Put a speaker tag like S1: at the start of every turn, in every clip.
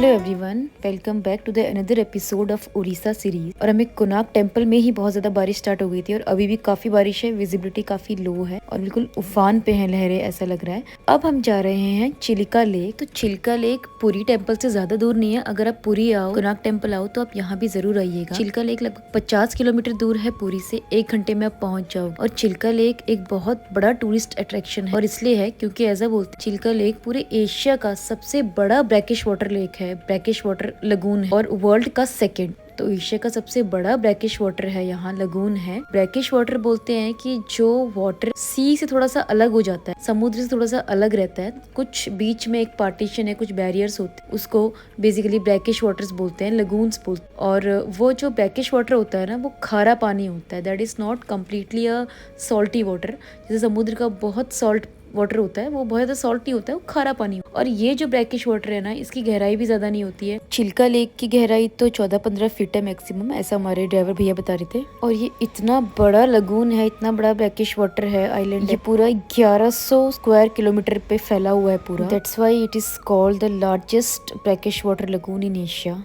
S1: Hello everyone, welcome back to the another episode of Orissa series. और हमें Konark temple में ही बहुत ज्यादा बारिश स्टार्ट हो गई थी और अभी भी काफी बारिश है। विजिबिलिटी काफी लो है और बिल्कुल उफान पे है लहरें, ऐसा लग रहा है। अब हम जा रहे हैं चिल्का लेक। तो चिल्का लेक पुरी टेम्पल से ज्यादा दूर नहीं है। अगर आप पुरी आओ, कोणार्क टेम्पल आओ तो आप यहाँ भी जरूर आइएगा। चिल्का लेक लगभग 50 किलोमीटर दूर है पुरी से। 1 घंटे में आप पहुँच जाओ। और चिल्का लेक एक बहुत बड़ा टूरिस्ट अट्रैक्शन है और इसलिए है क्योंकि ऐसा बोलते चिल्का लेक पूरे एशिया का सबसे बड़ा ब्रैकिश वाटर लेक है, ब्रैकिश वाटर लगून है और वर्ल्ड का सेकंड। तो एशिया का सबसे बड़ा ब्रैकिश वाटर है, यहाँ लगून है। ब्रैकिश वाटर बोलते हैं कि जो वाटर सी से थोड़ा सा अलग हो जाता है, समुद्र से थोड़ा सा अलग रहता है। कुछ बीच में एक पार्टीशन है, कुछ बैरियर्स होते हैं, उसको बेसिकली ब्रैकिश वाटर्स बोलते हैं, लगून्स बोलते हैं। और वो जो ब्रैकिश वाटर होता है ना, वो खारा पानी होता है। That is not completely a salty water. जैसे समुद्र का बहुत सॉल्ट वाटर होता है, वो बहुत ज्यादा सॉल्ट नहीं होता है, वो खारा पानी। और ये जो ब्रैकिश वाटर है ना, इसकी गहराई भी ज्यादा नहीं होती है। चिल्का लेक की गहराई तो 14-15 फीट है मैक्सिमम, ऐसा हमारे ड्राइवर भैया बता रहे थे। और ये इतना बड़ा लगून है, इतना बड़ा ब्रैकिश वाटर है, आइलैंड है, पूरा 1100 स्क्वायर किलोमीटर पे फैला हुआ है पूरा। That's why it is called the largest brackish water lagoon in Asia.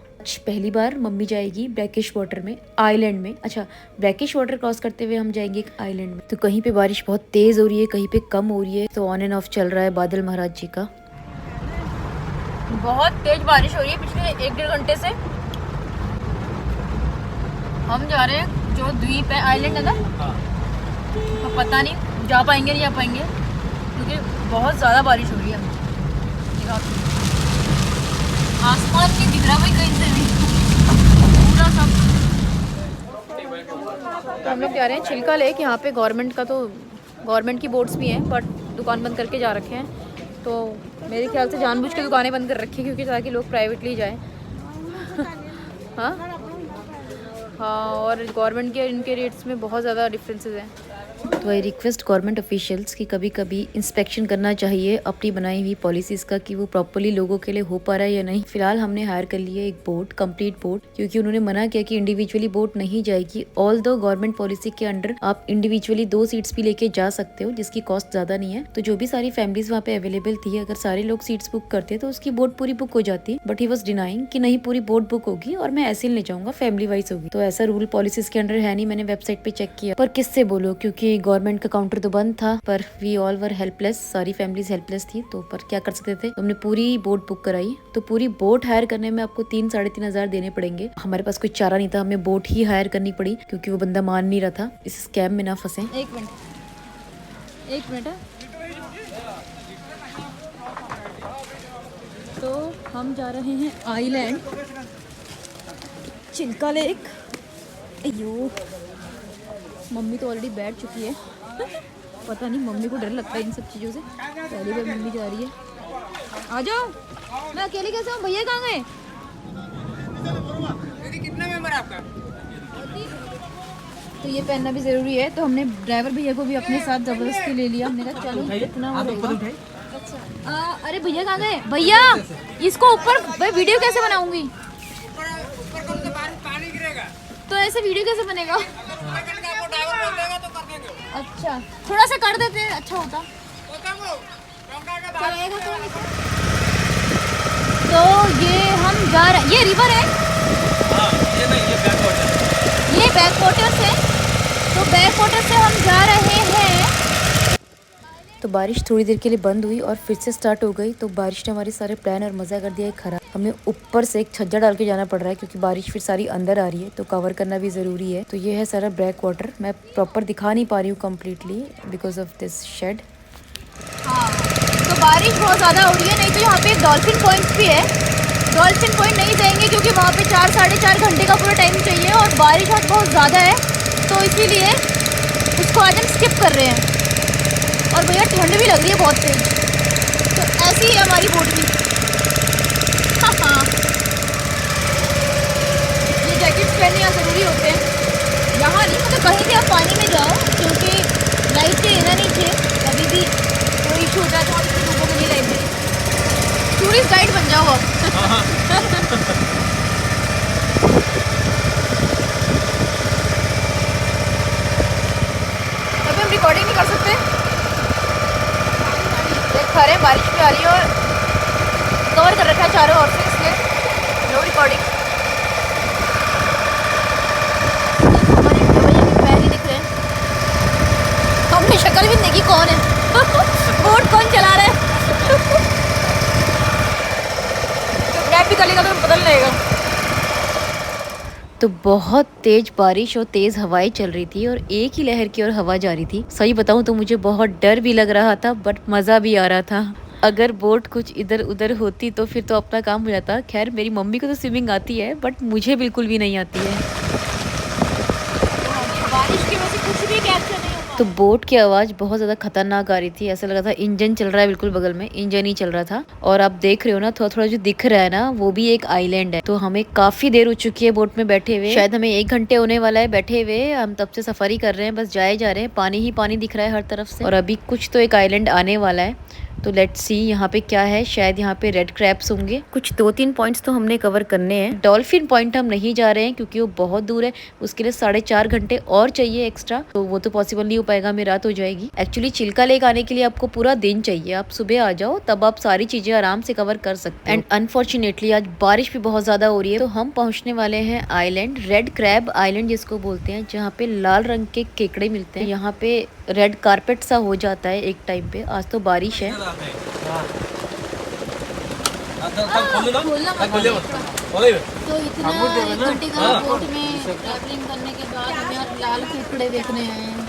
S1: पहली बार मम्मी जाएगी ब्रैकिश वाटर में, आइलैंड में। अच्छा, ब्रैकिश वाटर क्रॉस करते हुए हम जाएंगे एक आइलैंड में। तो कहीं पे बारिश बहुत तेज हो रही है, कहीं पे कम हो रही है। तो ऑन एंड ऑफ चल रहा है बादल महाराज जी का।
S2: बहुत तेज बारिश हो रही है पिछले 1-1.5 घंटे से। हम जा रहे हैं जो द्वीप है, आइलैंड है ना, तो पता नहीं जा पाएंगे नहीं जा पाएंगे क्योंकि बहुत ज़्यादा बारिश हो रही है। आसमान नहीं दिख रहा भाई कहीं से भी, पूरा सब। तो हम लोग जा रहे हैं चिल्का लेक। यहाँ पे गवर्नमेंट की बोट्स भी हैं, बट दुकान बंद करके जा रखे हैं। तो मेरे ख्याल से जानबूझ के दुकानें बंद कर रखी हैं क्योंकि ताकि लोग प्राइवेटली जाएं। हाँ, और गवर्नमेंट के इनके रेट्स में बहुत ज़्यादा डिफरेंसेस हैं।
S1: तो आई रिक्वेस्ट गवर्नमेंट ऑफिशियल्स कि कभी कभी इंस्पेक्शन करना चाहिए अपनी बनाई हुई पॉलिसीज का, कि वो प्रॉपर्ली लोगों के लिए हो पा रहा है या नहीं। फिलहाल हमने हायर कर लिया एक बोट, कंप्लीट बोट, क्योंकि उन्होंने मना किया कि इंडिविजुअली बोट नहीं जाएगी। ऑल दो गवर्नमेंट पॉलिसी के अंडर आप इंडिविजुअली 2 सीट्स भी लेके जा सकते हो, जिसकी कॉस्ट ज्यादा नहीं है। तो जो भी सारी फैमिलीज वहाँ पे अवेलेबल थी, अगर सारे लोग सीट्स बुक करते तो उसकी बोट पूरी बुक हो जाती। बट ही वॉज डिनाइंग कि नहीं, पूरी बोट बुक होगी और मैं ऐसे ले जाऊंगा, फैमिली वाइज होगी। तो ऐसा रूल पॉलिसीज के अंडर है नहीं। मैंने वेबसाइट पे चेक किया, पर किससे बोलो, क्योंकि गवर्नमेंट का काउंटर तो बंद था। पर वी ऑल वर हेल्पलेस, सारी फैमिलीज हेल्पलेस थी। तो पर क्या कर सकते थे, तो हमने पूरी बोट बुक कराई। तो पूरी बोट हायर करने में आपको 3-3.5 हजार देने पड़ेंगे। हमारे पास कोई चारा नहीं था, हमें बोट ही हायर करनी पड़ी क्योंकि वो बंदा मान नहीं रहा था। इस स्कैम में ना फंसे।
S2: एक मिनट है। तो हम जा रहे हैं आइलैंड चिल्का लेक। अयो, मम्मी तो ऑलरेडी बैठ चुकी है। पता नहीं मम्मी को डर लगता है इन सब चीज़ों से। पहली बार मम्मी जा रही है। आ जाओ, मैं अकेले कैसे हूँ? भैया कहाँ गए?
S3: कितना मेंबर आपका?
S2: तो ये पहनना भी ज़रूरी है। तो हमने ड्राइवर भैया को भी अपने साथ ज़बरदस्ती ले लिया। हमने कहा चलो इतना हो जाएगा। अच्छा, अरे भैया कहाँ गए? भैया इसको ऊपर, भाई वीडियो कैसे बनाऊंगी?
S3: ऊपर कौन सा पानी गिरेगा?
S2: तो ऐसे वीडियो कैसे बनेगा?
S3: आपको ड्राइवर बोल देगा तो कर देंगे।
S2: अच्छा, थोड़ा सा कर देते हैं, अच्छा होता।
S3: चलेगा
S2: तो ये हम जा रहे हैं, ये रिवर है।
S3: हाँ, ये नहीं, ये बैक वाटर।
S2: ये बैक वाटर से, तो बैक वाटर से हम जा रहे हैं।
S1: तो बारिश थोड़ी देर के लिए बंद हुई और फिर से स्टार्ट हो गई। तो बारिश ने हमारे सारे प्लान और मजा कर दिया है खराब। हमें ऊपर से एक छज्जा डाल के जाना पड़ रहा है क्योंकि बारिश फिर सारी अंदर आ रही है, तो कवर करना भी जरूरी है। तो ये है सारा ब्रैक वाटर। मैं प्रॉपर दिखा नहीं पा रही हूँ completely because of this shade.
S2: हाँ, तो बारिश बहुत ज़्यादा हो रही है। नहीं तो यहाँ पे डॉल्फिन पॉइंट भी है। डॉल्फिन पॉइंट नहीं जाएंगे क्योंकि वहाँ पे 4-4.5 घंटे का पूरा टाइम चाहिए और बारिश आज बहुत ज़्यादा है, तो इसीलिए उसको आज हम स्किप कर रहे हैं। और भैया ठंड भी लग रही है बहुत तेज, तो ऐसी है हमारी बोट भी। हाँ, ये जैकेट्स पहनने यहाँ ज़रूरी होते हैं। यहाँ नहीं, मतलब कहीं भी आप पानी में जाओ, क्योंकि लाइफ के लेना नहीं थे। कभी भी कोई इशू होता है तो आप इसको लोगों के लिए लाइफ दे। टूरिस्ट गाइड बन जाओ आप। अभी हम रिकॉर्डिंग नहीं कर सकते, देख खा रहे हैं, बारिश भी आ रही है और कवर कर रखा है चारों ओर से, इसलिए अकॉर्डिंग। हमारे भैया के पैर ही दिख रहे हैं, हमने शक्ल भी नहीं देखी कौन है बोट कौन चला रहा है रैप भी करेगा तो पता नहीं लगेगा।
S1: तो बहुत तेज बारिश और तेज हवाएं चल रही थी और एक ही लहर की ओर हवा जा रही थी। सही बताऊं तो मुझे बहुत डर भी लग रहा था बट मज़ा भी आ रहा था। अगर बोट कुछ इधर उधर होती तो फिर तो अपना काम हो जाता। खैर मेरी मम्मी को तो स्विमिंग आती है बट मुझे बिल्कुल भी नहीं आती है।
S2: बारिश की वजह से कुछ भी कैप्चर नहीं
S1: तो बोट की आवाज़ बहुत ज़्यादा खतरनाक आ रही थी। ऐसा लगा था इंजन चल रहा है, बिल्कुल बगल में इंजन ही चल रहा था। और आप देख रहे हो ना थोड़ा थोड़ा जो दिख रहा है ना वो भी एक आइलैंड है। तो हमें काफ़ी देर हो चुकी है बोट में बैठे हुए, शायद हमें 1 घंटे होने वाला है बैठे हुए। हम तब से सफारी कर रहे हैं, बस जाए जा रहे हैं, पानी ही पानी दिख रहा है हर तरफ से। और अभी कुछ तो एक आइलैंड आने वाला है तो लेट्स सी यहाँ पे क्या है। शायद यहाँ पे रेड क्रैब्स होंगे। कुछ 2-3 पॉइंट्स तो हमने कवर करने हैं। डॉल्फिन पॉइंट हम नहीं जा रहे हैं क्योंकि वो बहुत दूर है, उसके लिए 4.5 घंटे और चाहिए एक्स्ट्रा, तो वो तो पॉसिबल नहीं हो पाएगा, हमें रात हो जाएगी। एक्चुअली चिल्का लेक आने के लिए आपको पूरा दिन चाहिए, आप सुबह आ जाओ तब आप सारी चीजें आराम से कवर कर सकते हैं। एंड अनफॉर्चुनेटली आज बारिश भी बहुत ज्यादा हो रही है। तो हम पहुंचने वाले हैं आइलैंड, रेड क्रैब आइलैंड जिसको बोलते हैं, जहाँ पे लाल रंग के केकड़े मिलते हैं। यहाँ पे रेड कारपेट सा हो जाता है एक टाइम पे। आज तो बारिश है।
S2: खोलना मत
S3: खोले
S2: है।
S3: मत खोले
S2: तो इतना 1 घंटे का बोट में ट्रैवलिंग करने के बाद हमें और लाल केकड़े देखने आए हैं।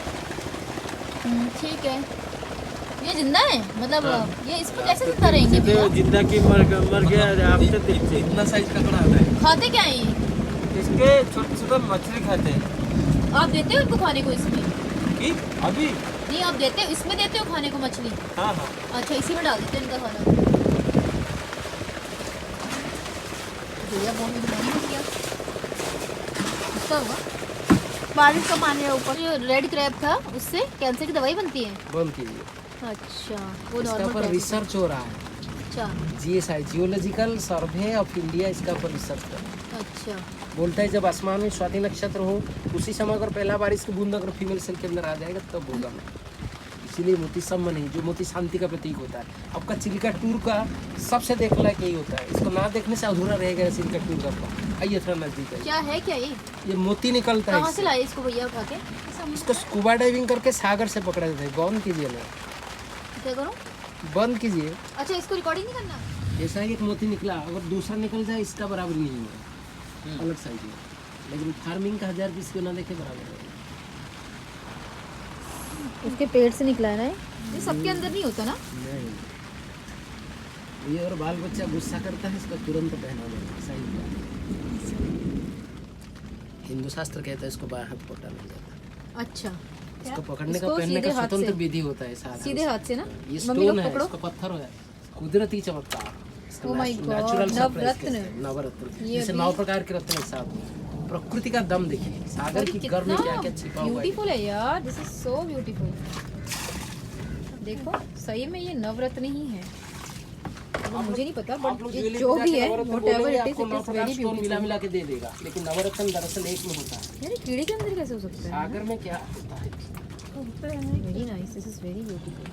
S2: ठीक है, ये जिंदा है मतलब ये इसको कैसे जिंदा रहेंगे भैया?
S4: जिंदा की मर गया आप तो देखते।
S3: इतना साइज का बड़ा आता है।
S2: खाते क्या है ये?
S4: इसके छोटे छोटे मछली खाते हैं।
S2: आप देते हो इनको खाने को इसमें?
S4: की अभी
S2: नहीं आप देते हो इसमें, देते हो खाने को मछली?
S4: हाँ हाँ
S2: अच्छा इसी में डाल देते हैं इनका खाना। भैया बहुत नहीं किया इसका हुआ। बारिश का पानी है ऊपर। जो रेड क्रैब था उससे कैंसर की दवाई बनती है?
S4: बंद कीजिए।
S2: अच्छा वो
S4: इसका
S2: नॉर्मल
S4: पर रिसर्च हो रहा है।
S2: अच्छा
S4: GSI geological survey of India इसका पर रिसर्च कर रहा है।
S2: अच्छा
S4: बोलता है जब आसमान में स्वाति नक्षत्र हो उसी समय अगर पहला बारिश की बूंद अगर फीमेल सेल के अंदर आ जाएगा तब होगा। इसीलिए मोती सम्म नहीं, जो मोती शांति का प्रतीक होता है। आपका चिल्का टूर का सबसे देखने लायक यही होता है, इसको ना देखने से अधूरा रहेगा चिल्का टूर का। आइए थोड़ा नजदीक है।
S2: क्या है क्या
S4: ये मोती निकलता है
S2: कहाँ से
S4: इससे।
S2: लाए इसको भैया उठा के?
S4: इसको स्कूबा डाइविंग करके सागर से पकड़े थे। बंद कीजिए ना,
S2: क्या करूँ?
S4: बंद कीजिए।
S2: अच्छा इसको रिकॉर्डिंग नहीं करना?
S4: जैसा ही एक मोती निकला अगर दूसरा निकल जाए इसका बराबर नहीं होगा, अलग साइज है। लेकिन फार्मिंग का 1000 पीस क्यों ना देखे बराबर है।
S2: उसके पेट से निकला है ना ये सबके अंदर नहीं होता ना?
S4: नहीं, ये और बाल बच्चा गुस्सा करता है इसका तुरंत पहना देना सही। हिंदू शास्त्र कहता है इसको बाहर हाथ पोटा नहीं जाता।
S2: अच्छा
S4: इसको पकड़ने का
S2: इसको
S4: पहनने
S2: सीधे
S4: का
S2: हाथ
S4: स्वतंत्र
S2: से?
S4: विधि होता है सारा।
S2: सीधे हाथ से ना?
S4: ये
S2: मम्मी लोग
S4: स्टोन है,
S2: पकड़ो।
S4: इसको पत्थर है, कुदरती चमत्कार। इसका
S2: Oh my God,
S4: natural surprise
S2: नवरत्न।
S4: कहते हैं, नवरत्न।
S2: ये
S4: जैसे
S2: भी-
S4: 9 प्रकार के रत्न एक साथ। प्रकृति का दम देखिए, सागर की गर्भ में क्या क्या छिपा हुआ है।
S2: ब्यूटीफुल है यार, दिस इज सो ब्यूटीफुल। देखो सही में ये नवरत्न ही है। अब मुझे नहीं पता
S4: आप
S2: बट
S4: लोग
S2: ये
S4: ज्वेलरी
S2: जो
S4: पे
S2: भी
S4: जाके
S2: है
S4: नवरत्न
S2: व्हाटएवर
S4: बोलेंगे,
S2: इट इज
S4: आपको 9 प्रकार
S2: वेरी
S4: स्टोन मिला
S2: ब्यूटीफुल।
S4: मिला के दे देगा, लेकिन नवरत्न दरअसल एक में होता है।
S2: यार ये कीड़े के अंदर कैसे हो सकता है?
S4: सागर में क्या होता है?
S2: Very nice, this is very beautiful.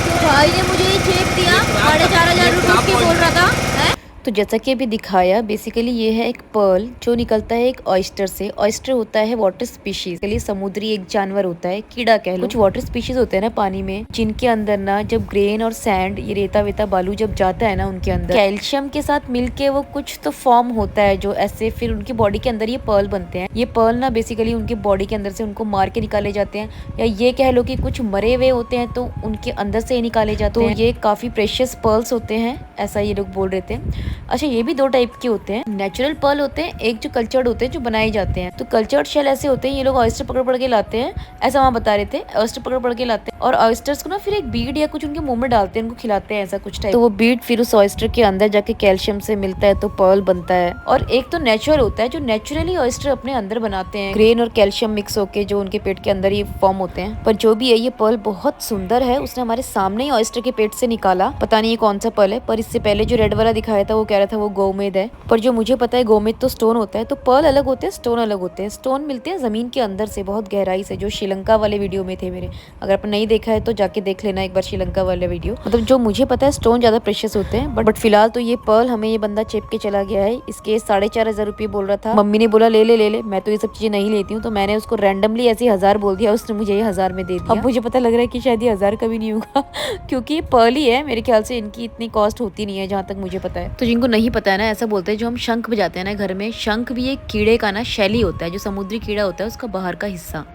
S2: तो भाई ने मुझे ये चेक दिया 4,500 रुपये की बोल रहा था है?
S1: तो जैसा कि अभी दिखाया बेसिकली ये है एक पर्ल जो निकलता है एक ऑयस्टर से। ऑयस्टर होता है वाटर स्पीशीज के लिए समुद्री एक जानवर होता है, कीड़ा कह लो। कुछ वाटर स्पीशीज होते हैं ना पानी में जिनके अंदर ना जब ग्रेन और सैंड ये रेता वेता बालू जब जाता है ना उनके अंदर कैल्शियम के साथ मिलके वो कुछ तो फॉर्म होता है जो ऐसे फिर उनकी बॉडी के अंदर ये पर्ल बनते हैं। ये पर्ल ना बेसिकली उनकी बॉडी के अंदर से उनको मार के निकाले जाते हैं, या ये कह लो कि कुछ मरे हुए होते हैं तो उनके अंदर से ही निकाले जाते हैं। तो ये काफी प्रेशियस पर्ल्स होते हैं ऐसा ये लोग बोल रहे थे। अच्छा ये भी 2 टाइप के होते हैं, नेचुरल पर्ल होते हैं, एक जो कल्चर्ड होते हैं जो बनाए जाते हैं। तो कल्चर्ड शेल ऐसे होते हैं, ये लोग ऑयस्टर पकड़ के लाते हैं, ऐसा वहाँ बता रहे थे। ऑयस्टर पकड़ के लाते हैं और ऑयस्टर्स को ना फिर एक बीड या कुछ उनके मुंह में डालते हैं, उनको खिलाते हैं ऐसा कुछ टाइप। तो वो बीड फिर उस ऑयस्टर के अंदर जाके कैल्शियम से मिलता है तो पर्ल बनता है। और एक तो नेचुरल होता है जो नेचुरली ऑयस्टर अपने अंदर बनाते हैं, ग्रेन और कैल्शियम मिक्स होके जो उनके पेट के अंदर ये फॉर्म होते हैं। पर जो भी है ये पर्ल बहुत सुंदर है, उसने हमारे सामने ही ऑयस्टर के पेट से निकाला। पता नहीं ये कौन सा पर्ल है, पर इससे पहले जो रेड वाला दिखाया था वो कह रहा था वो गोमेद है, पर जो मुझे पता है गोमेद तो स्टोन होता है। तो पर्ल अलग होते हैं, स्टोन अलग होते हैं। स्टोन मिलते हैं जमीन के अंदर से बहुत गहराई से, जो श्रीलंका वाले वीडियो में थे मेरे। अगर आपने नहीं देखा है तो जाके देख लेना एक बार श्रीलंका वाले वीडियो। मतलब जो मुझे पता है स्टोन ज्यादा प्रेशियस होते हैं, बट फिलहाल तो ये पर्ल हमें ये बंदा चेप के चला गया है। इसके 4,500 रुपये बोल रहा था। मम्मी ने बोला ले ले। मैं तो ये सब चीजें नहीं लेती हूँ, तो मैंने उसको रैंडमली ऐसे 1000 बोल दिया, उसने मुझे ये 1000 में दे दिया। अब मुझे पता लग रहा है कि शायद ये 1000 का भी नहीं होगा क्योंकि ये पर्ल ही है। मेरे ख्याल से इनकी इतनी कॉस्ट होती नहीं है जहाँ तक मुझे पता है। तो जिनको नहीं पता है ना, ऐसा बोलते हैं जो हम शंख बजाते हैं ना घर में, शंख भी एक कीड़े का ना शैली होता है, जो समुद्री कीड़ा होता है उसका बाहर का हिस्सा।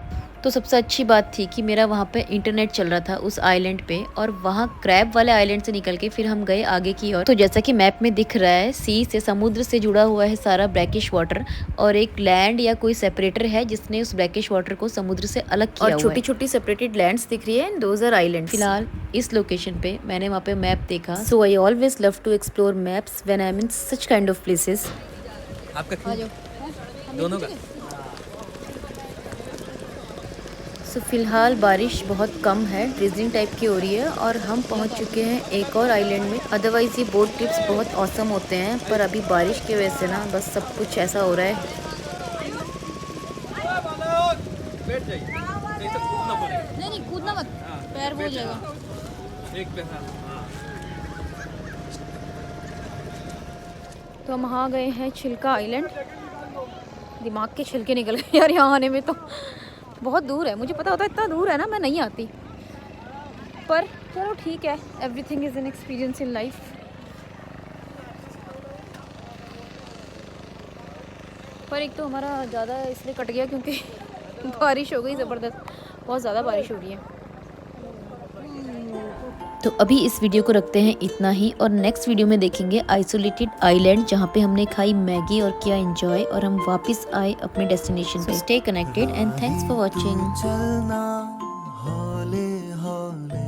S1: तो सबसे अच्छी बात थी कि मेरा वहाँ पे इंटरनेट चल रहा था उस आइलैंड पे, और वहाँ क्रैब वाले आइलैंड से निकल के फिर हम गए आगे की ओर। तो जैसा कि मैप में दिख रहा है, सी से समुद्र से जुड़ा हुआ है सारा ब्लैकिश वाटर, और एक लैंड या कोई सेपरेटर है जिसने उस ब्लैकिश वाटर को समुद्र से अलग किया हुआ है। और छोटी छोटी सेपरेटेड लैंड्स दिख रही है, एंड दोज आर आइलैंड। फिलहाल इस लोकेशन पे मैंने वहाँ पे मैप देखा। So I always love to explore maps when I am in such kind of places.
S3: आपका दोनों का
S1: तो फिलहाल बारिश बहुत कम है, ड्रिजलिंग टाइप की हो रही है, और हम पहुंच चुके हैं एक और आइलैंड में। अदरवाइज ये बोट ट्रिप्स बहुत औसम होते हैं, पर अभी बारिश की वजह से ना बस सब कुछ ऐसा हो रहा है।
S3: बैठ जाइए, नहीं तो कूदना पड़ेगा।
S2: नहीं कूदना मत, पैर हो जाएगा।
S3: एक पैर, हाँ।
S2: तो हम आ गए हैं छिलका आइलैंड। दिमाग के छिलके निकल गए यार यहाँ आने में। तो बहुत दूर है, मुझे पता होता इतना दूर है ना मैं नहीं आती, पर चलो ठीक है, everything is an experience in life. पर एक तो हमारा ज़्यादा इसलिए कट गया क्योंकि बारिश हो गई ज़बरदस्त, बहुत ज़्यादा बारिश हो रही है।
S1: तो अभी इस वीडियो को रखते हैं इतना ही, और नेक्स्ट वीडियो में देखेंगे आइसोलेटेड आइलैंड, जहाँ पे हमने खाई मैगी और किया एंजॉय, और हम वापस आए अपने डेस्टिनेशन पे। Stay connected and thanks for watching.
S5: चलना हौले हौले